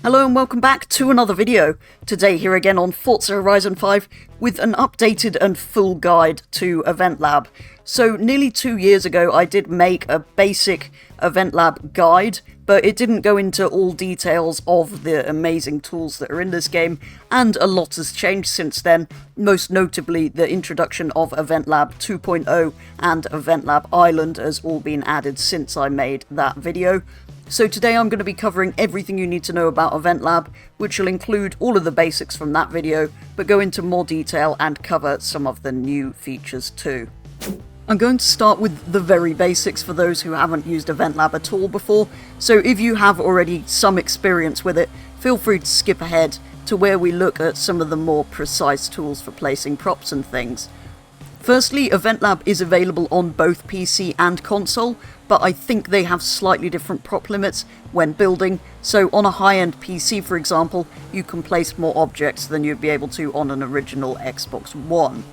Hello and welcome back to another video. Today here again on Forza Horizon 5 with an updated and full guide to Event Lab. So nearly 2 years ago I did make a basic Event Lab guide, but it didn't go into all details of the amazing tools that are in this game, and a lot has changed since then, most notably the introduction of Event Lab 2.0 and Event Lab Island has all been added since I made that video. So today I'm going to be covering everything you need to know about Event Lab, which will include all of the basics from that video, but go into more detail and cover some of the new features too. I'm going to start with the very basics for those who haven't used Event Lab at all before, so if you have already some experience with it, feel free to skip ahead to where we look at some of the more precise tools for placing props and things. Firstly, Event Lab is available on both PC and console, but I think they have slightly different prop limits when building, so on a high-end PC for example, you can place more objects than you'd be able to on an original Xbox One.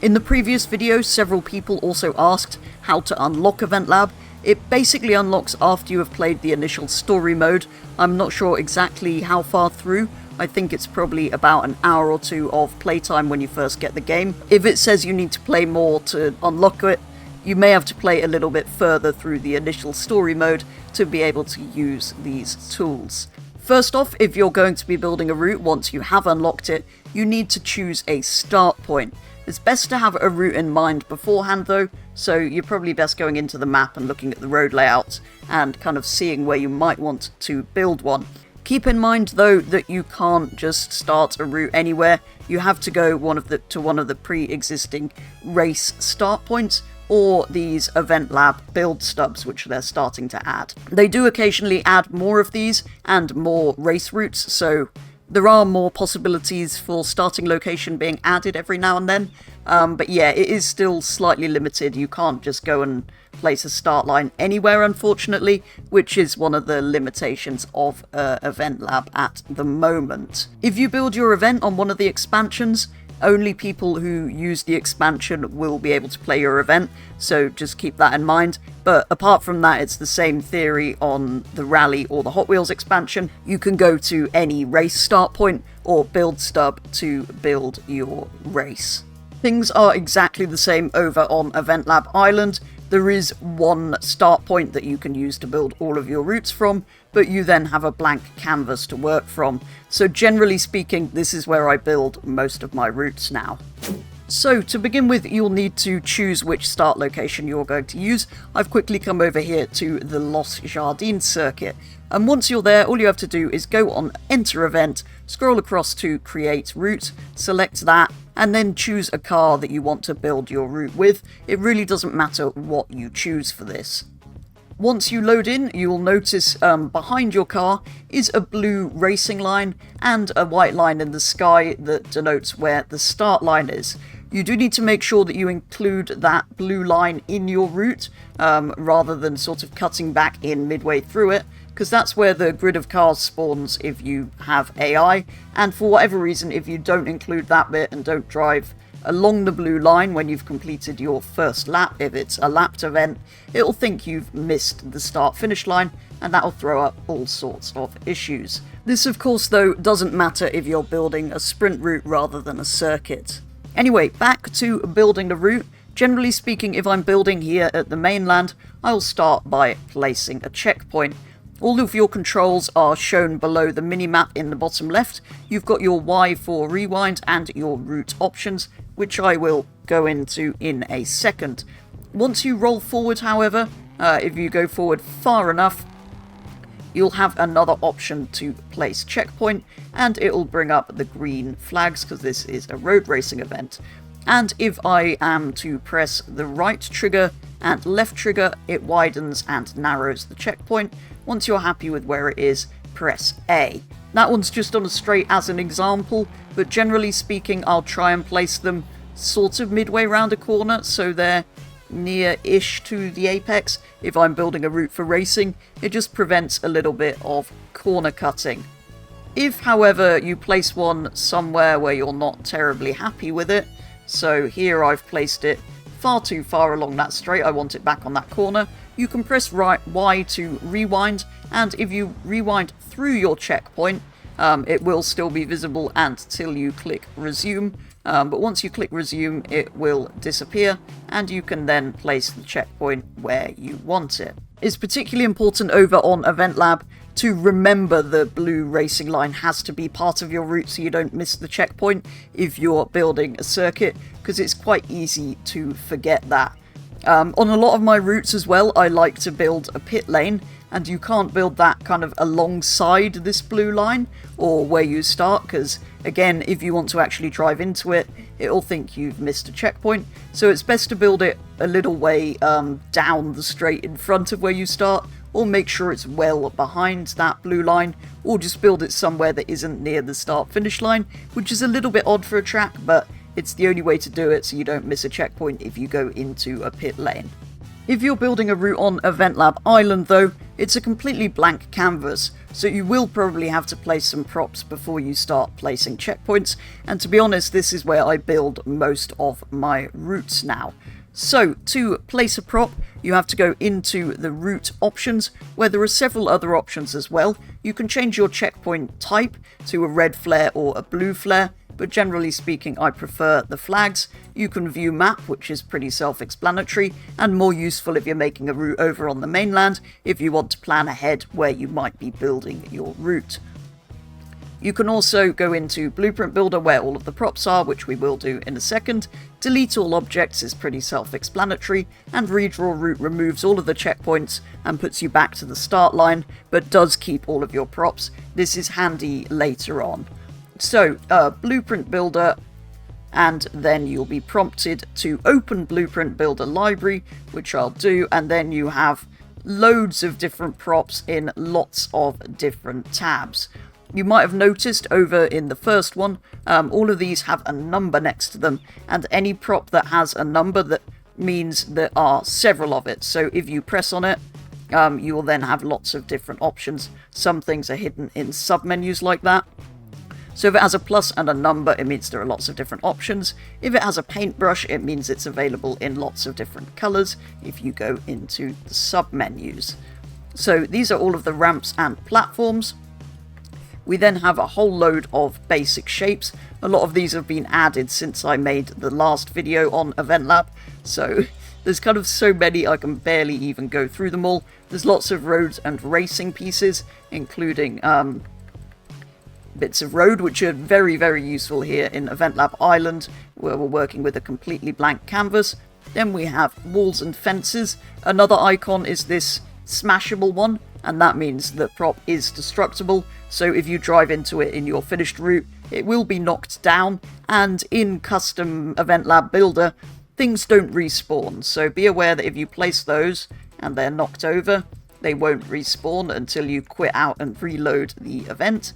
In the previous video, several people also asked how to unlock Event Lab. It basically unlocks after you have played the initial story mode. I'm not sure exactly how far through. I think it's probably about an hour or two of playtime when you first get the game. If it says you need to play more to unlock it, you may have to play a little bit further through the initial story mode to be able to use these tools. First off, if you're going to be building a route once you have unlocked it, you need to choose a start point. It's best to have a route in mind beforehand though, so you're probably best going into the map and looking at the road layout and kind of seeing where you might want to build one. Keep in mind though that you can't just start a route anywhere. You have to go to one of the pre-existing race start points, or these Event Lab build stubs which they're starting to add. They do occasionally add more of these and more race routes, so there are more possibilities for starting location being added every now and then, but yeah, it is still slightly limited. You can't just go and place a start line anywhere, unfortunately, which is one of the limitations of Event Lab at the moment. If you build your event on one of the expansions, only people who use the expansion will be able to play your event, so just keep that in mind. But apart from that, it's the same theory on the Rally or the Hot Wheels expansion. You can go to any race start point or build stub to build your race. Things are exactly the same over on Event Lab Island. There is one start point that you can use to build all of your routes from, but you then have a blank canvas to work from. So generally speaking, this is where I build most of my routes now. So to begin with, you'll need to choose which start location you're going to use. I've quickly come over here to the Los Jardins circuit. And once you're there, all you have to do is go on Enter Event, scroll across to Create Route, select that, and then choose a car that you want to build your route with. It really doesn't matter what you choose for this. Once you load in, you'll notice behind your car is a blue racing line and a white line in the sky that denotes where the start line is. You do need to make sure that you include that blue line in your route, rather than sort of cutting back in midway through it, because that's where the grid of cars spawns if you have AI, and for whatever reason, if you don't include that bit and don't drive along the blue line when you've completed your first lap, if it's a lapped event, it'll think you've missed the start-finish line, and that'll throw up all sorts of issues. This, of course, though, doesn't matter if you're building a sprint route rather than a circuit. Anyway, back to building the route. Generally speaking, if I'm building here at the mainland, I'll start by placing a checkpoint. All of your controls are shown below the minimap in the bottom left. You've got your Y for rewind and your route options, which I will go into in a second. Once you roll forward, however, if you go forward far enough, you'll have another option to place checkpoint, and it will bring up the green flags because this is a road racing event. And if I am to press the right trigger and left trigger, it widens and narrows the checkpoint. Once you're happy with where it is, press A. That one's just on a straight as an example, but generally speaking, I'll try and place them sort of midway round a corner, so they're near-ish to the apex. If I'm building a route for racing, it just prevents a little bit of corner cutting. If, however, you place one somewhere where you're not terribly happy with it, so here I've placed it far too far along that straight, I want it back on that corner, you can press Y to rewind, and if you rewind through your checkpoint, it will still be visible until you click resume, but once you click resume it will disappear and you can then place the checkpoint where you want it. It's particularly important over on Event Lab to remember the blue racing line has to be part of your route so you don't miss the checkpoint if you're building a circuit, because it's quite easy to forget that. On a lot of my routes as well, I like to build a pit lane, and you can't build that kind of alongside this blue line or where you start, because again, if you want to actually drive into it, it'll think you've missed a checkpoint. So it's best to build it a little way down the straight in front of where you start, or make sure it's well behind that blue line, or just build it somewhere that isn't near the start-finish line, which is a little bit odd for a track, but it's the only way to do it so you don't miss a checkpoint if you go into a pit lane. If you're building a route on Event Lab Island though, it's a completely blank canvas, so you will probably have to place some props before you start placing checkpoints, and to be honest, this is where I build most of my routes now. So, to place a prop, you have to go into the route options, where there are several other options as well. You can change your checkpoint type to a red flare or a blue flare, but generally speaking I prefer the flags. You can view map, which is pretty self-explanatory, and more useful if you're making a route over on the mainland, if you want to plan ahead where you might be building your route. You can also go into Blueprint Builder where all of the props are, which we will do in a second. Delete all objects is pretty self-explanatory, and Redraw Route removes all of the checkpoints and puts you back to the start line, but does keep all of your props. This is handy later on. So, Blueprint Builder, and then you'll be prompted to open Blueprint Builder Library, which I'll do, and then you have loads of different props in lots of different tabs. You might have noticed over in the first one, all of these have a number next to them, and any prop that has a number, that means there are several of it. So if you press on it, you will then have lots of different options. Some things are hidden in submenus like that. So if it has a plus and a number, it means there are lots of different options. If it has a paintbrush, it means it's available in lots of different colours if you go into the submenus. So these are all of the ramps and platforms. We then have a whole load of basic shapes. A lot of these have been added since I made the last video on Event Lab, so there's kind of so many I can barely even go through them all. There's lots of roads and racing pieces, including bits of road, which are very, very useful here in Event Lab Island, where we're working with a completely blank canvas. Then we have walls and fences. Another icon is this smashable one, and that means the prop is destructible, so if you drive into it in your finished route, it will be knocked down, and in Custom Event Lab Builder, things don't respawn, so be aware that if you place those and they're knocked over, they won't respawn until you quit out and reload the event.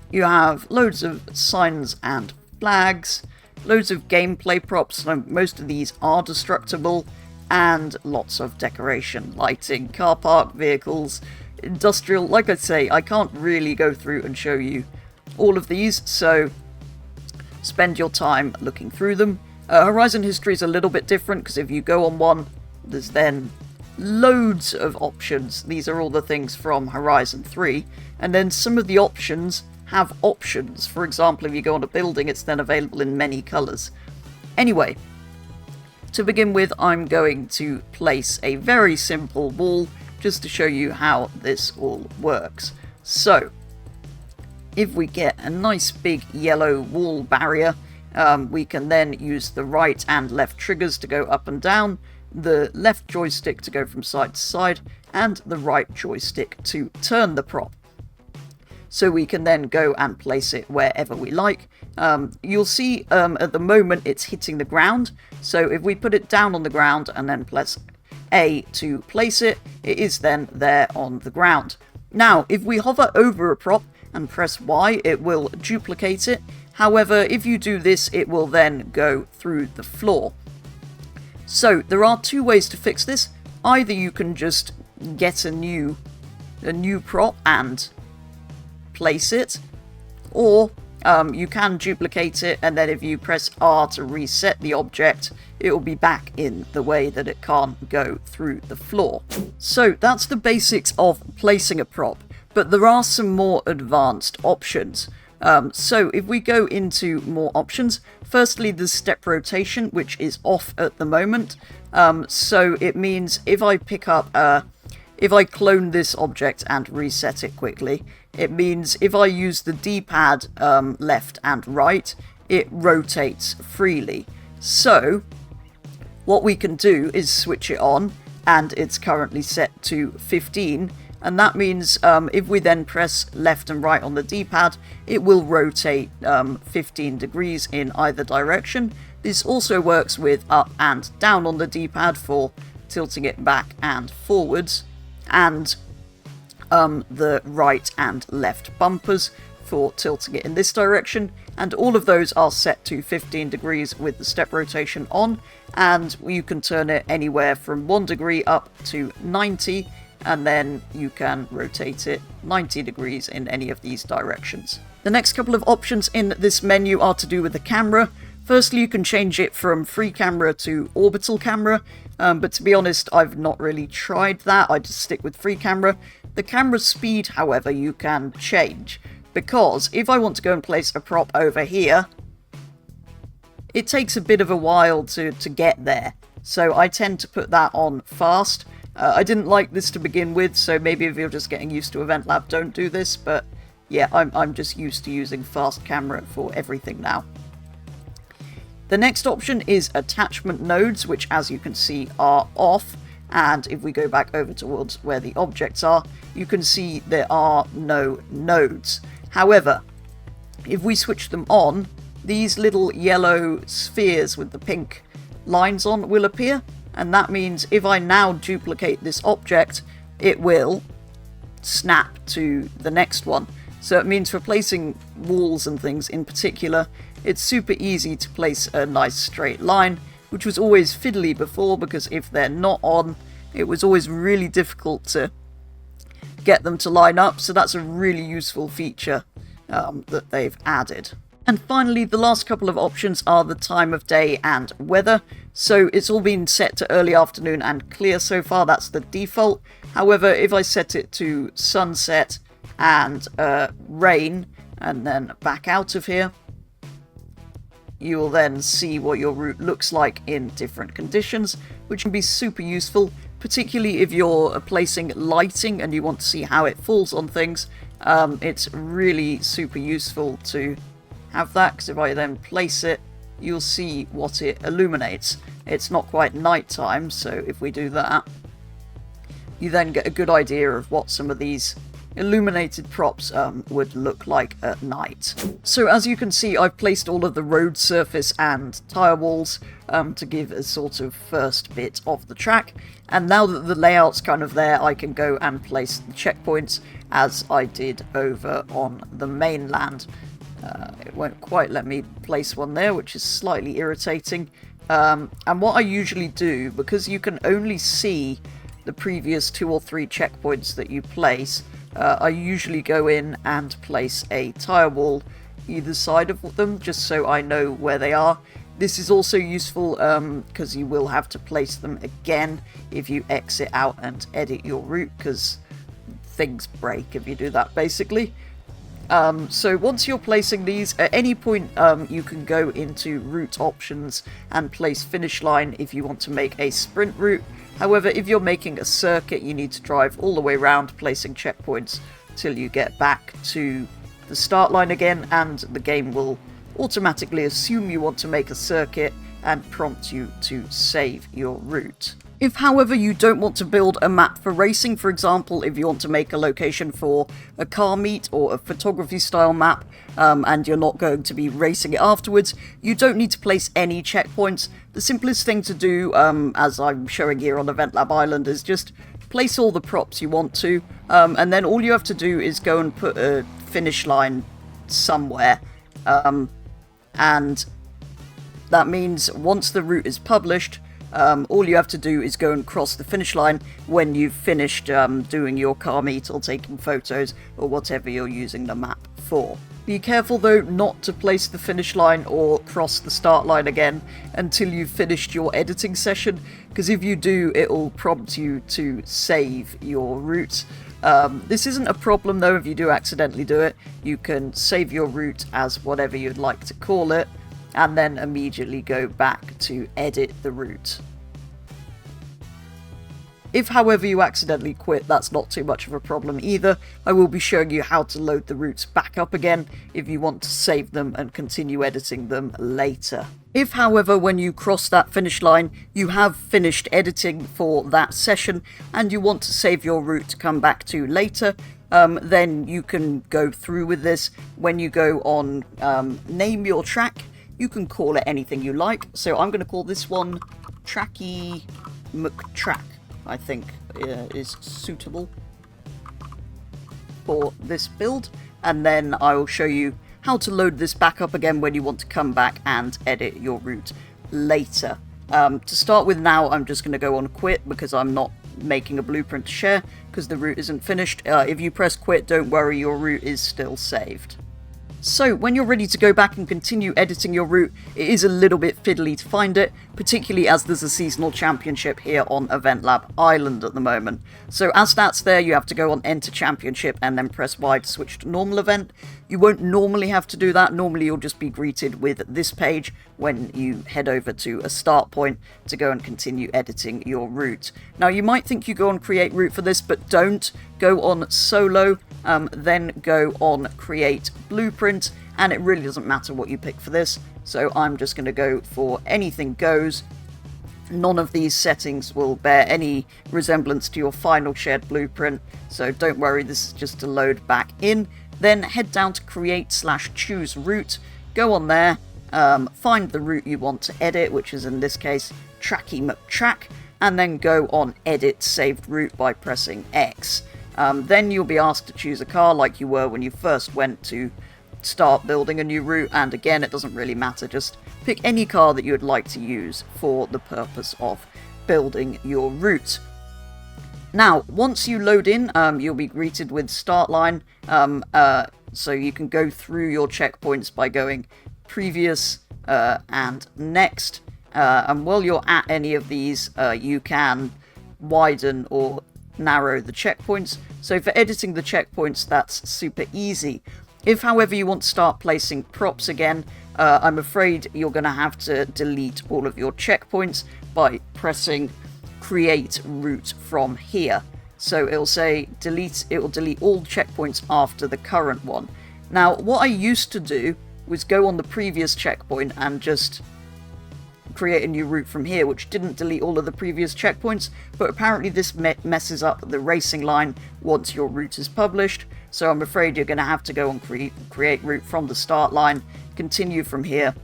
You have loads of signs and flags, loads of gameplay props, so most of these are destructible, and lots of decoration, lighting, car park, vehicles, industrial. Like I say, I can't really go through and show you all of these, so spend your time looking through them. Horizon History is a little bit different, because if you go on one, there's then loads of options. These are all the things from Horizon 3, and then some of the options have options. For example, if you go on a building, it's then available in many colours. Anyway, to begin with, I'm going to place a very simple wall just to show you how this all works. So, if we get a nice big yellow wall barrier, we can then use the right and left triggers to go up and down, the left joystick to go from side to side, and the right joystick to turn the prop. So we can then go and place it wherever we like. You'll see at the moment it's hitting the ground, so if we put it down on the ground and then press A to place it, it is then there on the ground. Now, if we hover over a prop and press Y, it will duplicate it. However, if you do this, it will then go through the floor. So there are two ways to fix this. Either you can just get a new prop and place it, or you can duplicate it, and then if you press R to reset the object, it will be back in the way that it can't go through the floor. So that's the basics of placing a prop, but there are some more advanced options. So if we go into more options, firstly there's step rotation, which is off at the moment. So it means if I pick up, if I clone this object and reset it quickly, it means if I use the D-pad left and right, it rotates freely. So what we can do is switch it on, and it's currently set to 15. And that means if we then press left and right on the D-pad, it will rotate 15 degrees in either direction. This also works with up and down on the D-pad for tilting it back and forwards, and the right and left bumpers for tilting it in this direction. And all of those are set to 15 degrees with the step rotation on, and you can turn it anywhere from 1 degree up to 90. And then you can rotate it 90 degrees in any of these directions. The next couple of options in this menu are to do with the camera. Firstly, you can change it from free camera to orbital camera, but to be honest, I've not really tried that. I just stick with free camera. The camera speed, however, you can change, because if I want to go and place a prop over here, it takes a bit of a while to get there. So I tend to put that on fast. I didn't like this to begin with, so maybe if you're just getting used to Event Lab, don't do this, but yeah, I'm just used to using fast camera for everything now. The next option is attachment nodes, which as you can see are off, and if we go back over towards where the objects are, you can see there are no nodes. However, if we switch them on, these little yellow spheres with the pink lines on will appear. And that means if I now duplicate this object, it will snap to the next one. So it means for placing walls and things in particular, it's super easy to place a nice straight line, which was always fiddly before, because if they're not on, it was always really difficult to get them to line up. So that's a really useful feature that they've added. And finally, the last couple of options are the time of day and weather. So it's all been set to early afternoon and clear so far, that's the default. However, if I set it to sunset and rain, and then back out of here, you will then see what your route looks like in different conditions, which can be super useful, particularly if you're placing lighting and you want to see how it falls on things. It's really super useful to have that, because if I then place it, you'll see what it illuminates. It's not quite nighttime, so if we do that, you then get a good idea of what some of these illuminated props would look like at night. So as you can see, I've placed all of the road surface and tire walls to give a sort of first bit of the track, and now that the layout's kind of there, I can go and place the checkpoints as I did over on the mainland. It won't quite let me place one there, which is slightly irritating. And what I usually do, because you can only see the previous 2 or 3 checkpoints that you place, I usually go in and place a tire wall either side of them, just so I know where they are. This is also useful because you will have to place them again if you exit out and edit your route, because things break if you do that, basically. So once you're placing these, at any point you can go into route options and place finish line if you want to make a sprint route. However, if you're making a circuit, you need to drive all the way around, placing checkpoints till you get back to the start line again, and the game will automatically assume you want to make a circuit and prompt you to save your route. If, however, you don't want to build a map for racing, for example, if you want to make a location for a car meet or a photography style map, and you're not going to be racing it afterwards, you don't need to place any checkpoints. The simplest thing to do, as I'm showing here on Event Lab Island, is just place all the props you want to, and then all you have to do is go and put a finish line somewhere, and that means once the route is published, all you have to do is go and cross the finish line when you've finished doing your car meet or taking photos or whatever you're using the map for. Be careful though not to place the finish line or cross the start line again until you've finished your editing session, because if you do, it'll prompt you to save your route. This isn't a problem though if you do accidentally do it. You can save your route as whatever you'd like to call it, and then immediately go back to edit the route. If, however, you accidentally quit, that's not too much of a problem either. I will be showing you how to load the routes back up again if you want to save them and continue editing them later. If, however, when you cross that finish line, you have finished editing for that session and you want to save your route to come back to later, then you can go through with this. When you go on name your track, you can call it anything you like. So I'm going to call this one Tracky McTrack. I think is suitable for this build, and then I will show you how to load this back up again when you want to come back and edit your route later. To start with now, I'm just going to go on quit because I'm not making a blueprint to share because the route isn't finished. If you press quit, don't worry, your route is still saved. So, when you're ready to go back and continue editing your route, it is a little bit fiddly to find it, particularly as there's a seasonal championship here on Event Lab Island at the moment. So as that's there, you have to go on Enter Championship and then press Y to switch to normal event. You won't normally have to do that. Normally you'll just be greeted with this page when you head over to a start point to go and continue editing your route. Now you might think you go on Create Route for this, but don't. Go on Solo, then go on Create Blueprint, and it really doesn't matter what you pick for this. So I'm just going to go for anything goes. None of these settings will bear any resemblance to your final shared blueprint, so don't worry, this is just to load back in. Then head down to Create/Choose Route, go on there, find the route you want to edit, which is in this case Tracky McTrack, and then go on Edit Saved Route by pressing X. Then you'll be asked to choose a car like you were when you first went to start building a new route, and again it doesn't really matter, just pick any car that you would like to use for the purpose of building your route. Now once you load in, you'll be greeted with start line, so you can go through your checkpoints by going previous and next, and while you're at any of these you can widen or narrow the checkpoints. So for editing the checkpoints, that's super easy. If, however, you want to start placing props again, I'm afraid you're going to have to delete all of your checkpoints by pressing Create Route from here. So it'll say delete, it will delete all checkpoints after the current one. Now, what I used to do was go on the previous checkpoint and just create a new route from here, which didn't delete all of the previous checkpoints, but apparently this messes up the racing line once your route is published. So I'm afraid you're going to have to go on create route from the start line, continue from here,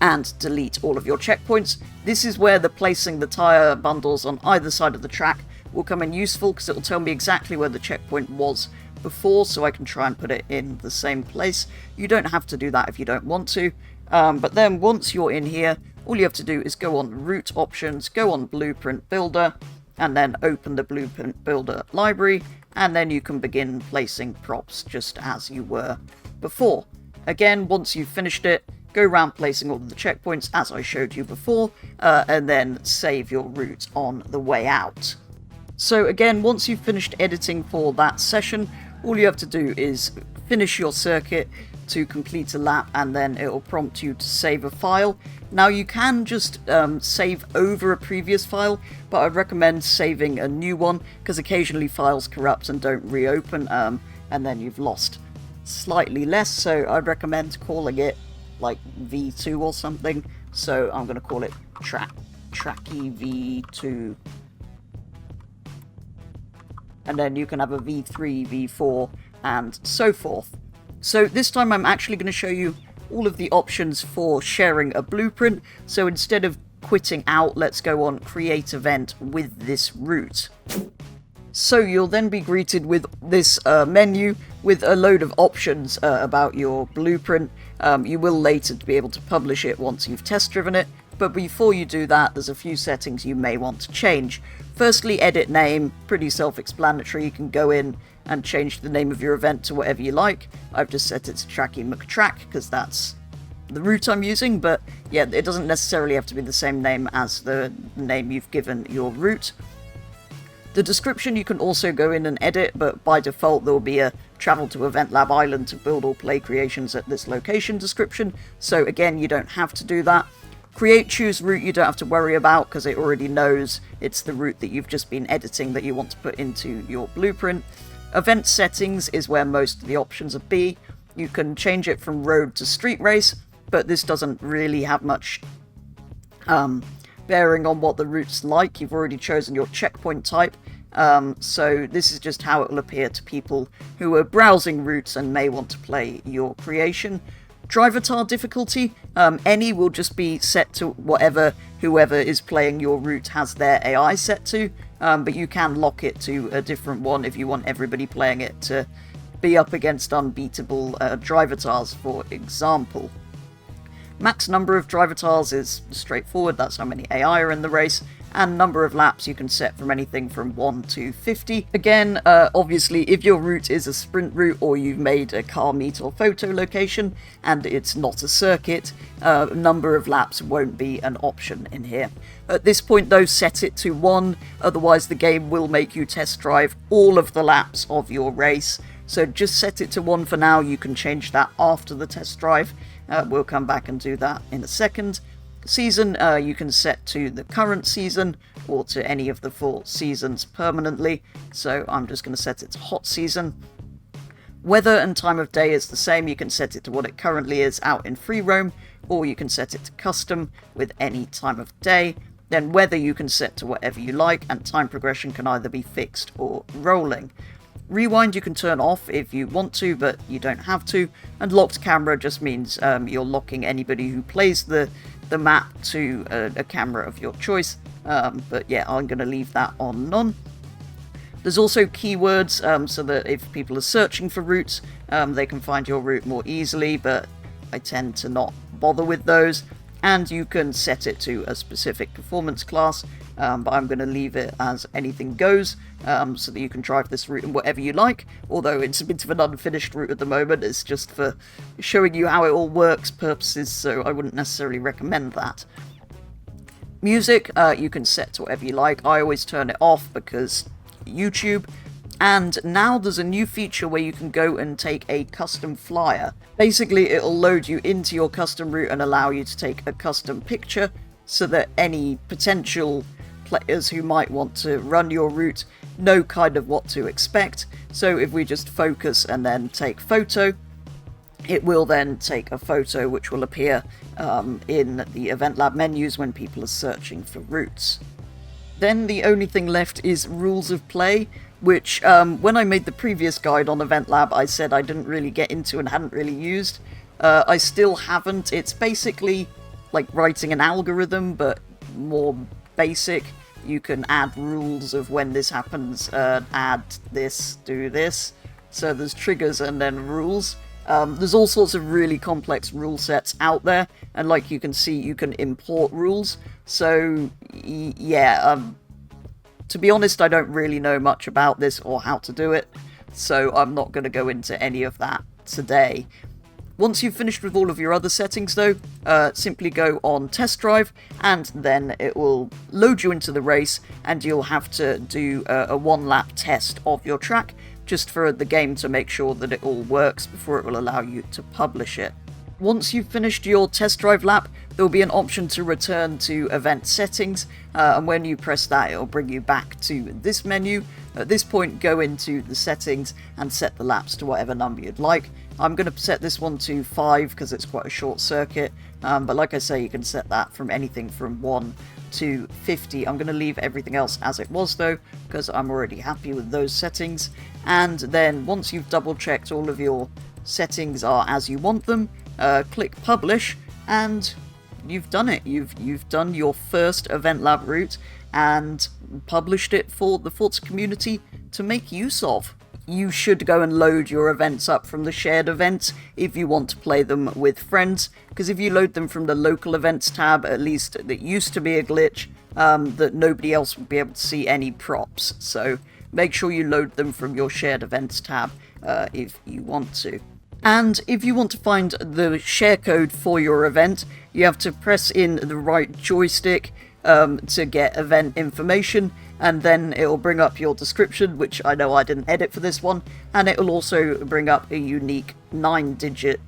and delete all of your checkpoints. This is where the placing the tyre bundles on either side of the track will come in useful, because it will tell me exactly where the checkpoint was before, so I can try and put it in the same place. You don't have to do that if you don't want to, but then once you're in here, all you have to do is go on Route Options, go on Blueprint Builder, and then open the Blueprint Builder library, and then you can begin placing props just as you were before. Again, once you've finished it, go around placing all of the checkpoints as I showed you before, and then save your route on the way out. So again, once you've finished editing for that session, all you have to do is finish your circuit to complete a lap, and then it will prompt you to save a file. Now you can just save over a previous file, but I'd recommend saving a new one, because occasionally files corrupt and don't reopen, and then you've lost slightly less, so I'd recommend calling it like V2 or something. So I'm going to call it Tracky V2, and then you can have a V3, V4, and so forth. So this time I'm actually going to show you all of the options for sharing a blueprint. So instead of quitting out, let's go on Create Event with this route. So you'll then be greeted with this menu with a load of options about your blueprint. You will later be able to publish it once you've test driven it, but before you do that, there's a few settings you may want to change. Firstly, edit name, pretty self-explanatory. You can go in and change the name of your event to whatever you like. I've just set it to Tracky McTrack because that's the route I'm using, but yeah, it doesn't necessarily have to be the same name as the name you've given your route. The description you can also go in and edit, but by default there will be a travel to Event Lab Island to build or play creations at this location description, so again, you don't have to do that. Create choose route you don't have to worry about because it already knows it's the route that you've just been editing that you want to put into your blueprint. Event settings is where most of the options will be. You can change it from road to street race, but this doesn't really have much bearing on what the route's like. You've already chosen your checkpoint type, so this is just how it will appear to people who are browsing routes and may want to play your creation. Drivatar difficulty, any will just be set to whatever whoever is playing your route has their AI set to, but you can lock it to a different one if you want everybody playing it to be up against unbeatable Drivatars, for example. Max number of Drivatars is straightforward, that's how many AI are in the race, and number of laps you can set from anything from 1 to 50. Again, obviously, if your route is a sprint route or you've made a car meet or photo location and it's not a circuit, number of laps won't be an option in here. At this point though, set it to 1, otherwise the game will make you test drive all of the laps of your race. So just set it to 1 for now, you can change that after the test drive. We'll come back and do that in a second. Season, you can set to the current season or to any of the 4 seasons permanently, so I'm just going to set it to hot season. Weather and time of day is the same, you can set it to what it currently is out in free roam, or you can set it to custom with any time of day. Then weather you can set to whatever you like, and time progression can either be fixed or rolling. Rewind you can turn off if you want to, but you don't have to, and locked camera just means you're locking anybody who plays the map to a camera of your choice, but yeah, I'm going to leave that on none. There's also keywords, so that if people are searching for routes, they can find your route more easily, but I tend to not bother with those. And you can set it to a specific performance class, but I'm going to leave it as anything goes, so that you can drive this route in whatever you like, although it's a bit of an unfinished route at the moment. It's just for showing you how it all works purposes, so I wouldn't necessarily recommend that. Music, you can set to whatever you like. I always turn it off because YouTube. And now there's a new feature where you can go and take a custom flyer. Basically, it'll load you into your custom route and allow you to take a custom picture so that any potential players who might want to run your route know kind of what to expect. So if we just focus and then take photo, it will then take a photo which will appear in the Event Lab menus when people are searching for routes. Then the only thing left is rules of play, which when I made the previous guide on Event Lab I said I didn't really get into and hadn't really used. I still haven't. It's basically like writing an algorithm, but more basic. You can add rules of when this happens, add this, do this. So there's triggers and then rules. There's all sorts of really complex rule sets out there, and like you can see, you can import rules. So yeah, to be honest, I don't really know much about this or how to do it, so I'm not going to go into any of that today. Once you've finished with all of your other settings though, simply go on test drive, and then it will load you into the race, and you'll have to do a 1-lap test of your track, just for the game to make sure that it all works before it will allow you to publish it. Once you've finished your test drive lap, there will be an option to return to event settings, and when you press that, it will bring you back to this menu. At this point, go into the settings and set the laps to whatever number you'd like. I'm going to set this one to 5 because it's quite a short circuit, but like I say, you can set that from anything from 1 to 50. I'm going to leave everything else as it was though, because I'm already happy with those settings. And then once you've double checked all of your settings are as you want them, click publish, and you've done it. You've done your first Event Lab route and published it for the Forza community to make use of. You should go and load your events up from the shared events if you want to play them with friends, because if you load them from the local events tab, at least it used to be a glitch that nobody else would be able to see any props. So make sure you load them from your shared events tab if you want to. And if you want to find the share code for your event, you have to press in the right joystick to get event information, and then it will bring up your description, which I know I didn't edit for this one, and it will also bring up a unique 9-digit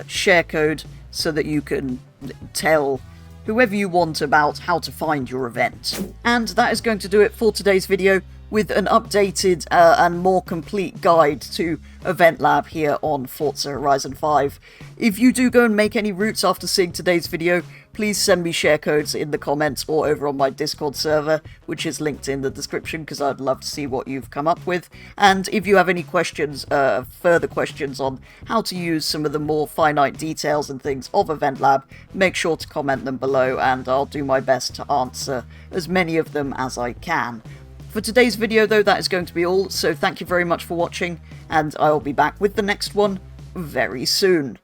share code so that you can tell whoever you want about how to find your event. And that is going to do it for today's video, with an updated and more complete guide to Event Lab here on Forza Horizon 5. If you do go and make any routes after seeing today's video, please send me share codes in the comments or over on my Discord server, which is linked in the description, because I'd love to see what you've come up with. And if you have any questions, further questions on how to use some of the more finite details and things of Event Lab, make sure to comment them below, and I'll do my best to answer as many of them as I can. For today's video, though, that is going to be all, so thank you very much for watching, and I will be back with the next one very soon.